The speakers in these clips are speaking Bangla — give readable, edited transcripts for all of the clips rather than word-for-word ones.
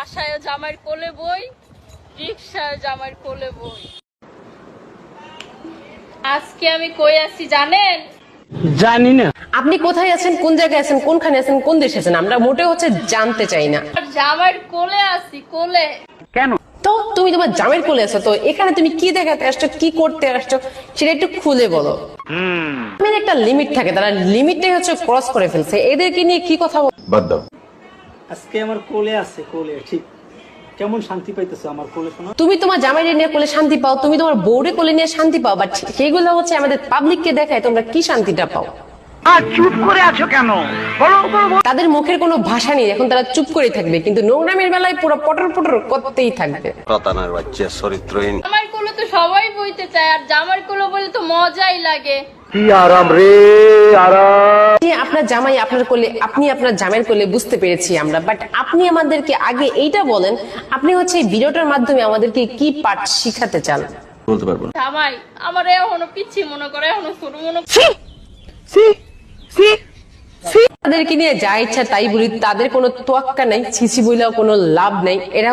বাসায় জামাইয়ের কোলে বই, রিকশায় জামাইয়ের কোলে বই। আজকে আমি কই আছি জানেন? জানি না। আপনি কোথায় আছেন, কোন জায়গায় আছেন, কোনখানে আছেন, কোন দেশে আছেন, আমরা মোটেও জানতে চাই না। জামাইয়ের কোলে আছি, কোলে। কেন? তো তুমি তোমার জামাইয়ের কোলে আছো, তো এখানে তুমি কি দেখাতে আসছো, কি করতে আসছো সেটা একটু খুলে বলো। আমি একটা লিমিট থাকে, তারা লিমিটটাই ক্রস করে ফেলছে, এদেরকে নিয়ে কি কথা বাদ দাও। আজকে আমার কোলে আছে, কোলে ঠিক কেমন শান্তি পাইতেছে আমার কোলে শোনা। তুমি তোমার জামাইরে নিয়ে কোলে শান্তি পাও, তুমি তোমার বউরে কোলে নিয়ে শান্তি পাও, বাট সেইগুলো আমাদের পাবলিককে দেখায় তোমরা কি শান্তিটা পাও। চুপ করে আছো কেন? তাদের মুখের কোনো ভাষা নেই, এখন তারা চুপ করে থাকবে, কিন্তু নোংরামের বেলায় পুরো পটর পটর করতেই থাকবে। প্রতারণার বাচ্চা, চরিত্রহীন। আমার কোলে তো সবাই বইতে চায়, আর জামাইয়ের কোলে বলে তো মজাই লাগে। কি আরাম রে, আরাম। আপনার জামাই আপনার কোলে, আপনি আপনার জামাইয়ের কোলে, বুঝতে পেরেছি আমরা, বাট আপনি আমাদেরকে আগে এইটা বলেন, আপনি এই ভিডিওটার মাধ্যমে আমাদেরকে কি পাঠ শিখাতে চান? বলতে পারবো না। জামাই আমার এখনো পিচ্ছি মনে করে, এখনো ছোট মনে করে। তাদেরকে নিয়ে যা ইচ্ছা তাই বলি, তাদের কোনো তোয়াক্কা নাই, ছিছি বইলেও কোনো লাভ নেই। এরা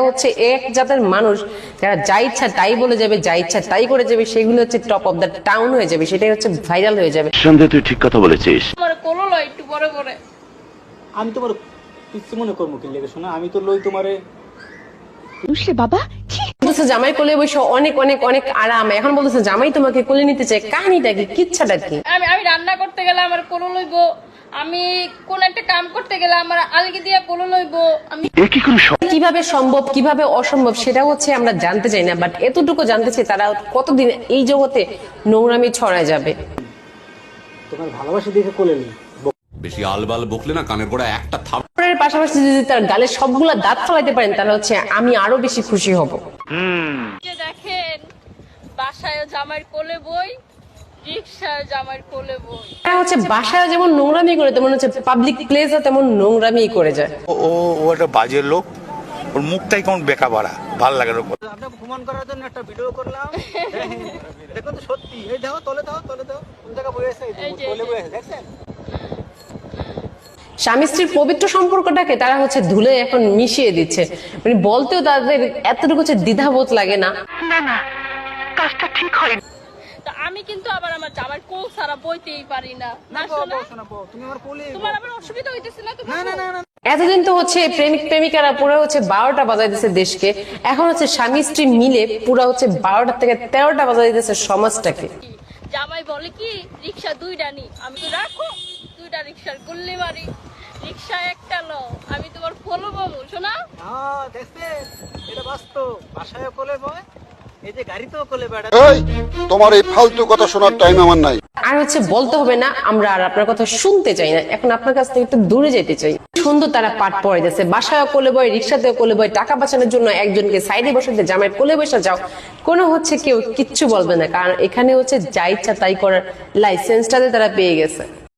এক জাতের মানুষ যারা যা ইচ্ছা তাই বলে যাবে, যা ইচ্ছা তাই করে যাবে, সেগুলো টপ অফ দ্য টাউন হয়ে যাবে, সেটাই ভাইরাল হয়ে যাবে। সন্দেহ, তুই ঠিক কথা বলেছিস। আমার কোলো লয় একটু পরে পরে। আমি তোমার পিচ্ছি মনে করবো কি লেগে শোনা, আমি তো লই তোমারে বলতেছে জামাই কোলে বসে অনেক অনেক অনেক আরাম, এখন বলতেছে জামাই তোমাকে কোলে নিতে চায়, কাহিনীটা কি, কিচ্ছাটা কি? আমি রান্না করতে গেলে আমার কোলো লইবো, আমি কোন একটা কাম করতে গেলে আমার আলগি দিয়ে কোলো লইবো। আমি কিভাবে সম্ভব, কিভাবে অসম্ভব সেটা আমরা জানতে চাই না, বাট এতটুকু জানতে চাই তারা কতদিন এই জগতে নোংরামি ছড়ায় যাবে। তোমার ভালোবাসা দেখে কোলে নিই। বেশি আলবাল বকলে না কানের গোড়া একটা থাপ। এর পাশাপাশি যদি তার গালে সবগুলা দাঁত ফলাইতে পারেন, তাহলে আমি আরো বেশি খুশি হব। যে দেখেন, বাসায় জামাইয়ের কোলে বই, রিকশায় জামাইয়ের কোলে বই। বাসায় যেমন নোংরামি করে, তেমন পাবলিক প্লেসে তেমন নোংরামি করে যায়। ও একটা বাজে লোক, ওর মুখটাই কেমন বেকা বাড়া, ভাল লাগে না। আমরা প্রমাণ করার জন্য একটা ভিডিও করলাম, দেখো তো সত্যি। এই দেখো, তলে দাও, তলে দাও, কোন জায়গা বই আছে, কোলে বই আছে, দেখছেন? স্বামী স্ত্রীর পবিত্র সম্পর্কটাকে তারা ধুলে এখন মিশিয়ে দিচ্ছে, মানে বলতেও তাদের এতটুকু দ্বিধাবোধ লাগে না। তো আমি কিন্তু আবার আমার জামাইয়ের কোল ছাড়া বইতেই পারি না। না শোনা, তুমি আমার কোলে। তোমার আবার অসুবিধা হইতেছে না তো? না। এতদিন তো প্রেমিক প্রেমিকারা পুরো 12টা বাজাই দিচ্ছে দেশকে, এখন স্বামী স্ত্রী মিলে পুরো 12টা থেকে 13টা বাজাই দিচ্ছে সমাজটাকে। জামাই বলে কি রিকশা দুইটা নি, আমি তো রাখো দুইটা রিকশার গুল্লি মারি, রিকশা একটা লো, আমি তোমার কোলো বাবু শোনা। হ্যাঁ দেখছেন, এটা বাস্তব। বাসায় কোলে বয়, এই যে গাড়িতেও কোলে বেড়া। এই তোমার এই ফালতু কথা শোনার টাইম আমার নাই। আর বলতে হবে না, আমরা আর আপনার কথা শুনতে চাই না, এখন আপনার কাছ থেকে একটু দূরে যেতে চাই। সুন্দর তারা পাঠ পড়ে যাচ্ছে, বাসায় কোলে বয়, রিক্সাতেও কোলে বয়, টাকা বাঁচানোর জন্য একজনকে সাইডে বসাতে, জামাইয়ের কোলে বসে যাও, কোনো কেউ কিচ্ছু বলবে না, কারণ এখানে যা ইচ্ছা তাই করার লাইসেন্সটাতে তারা পেয়ে গেছে।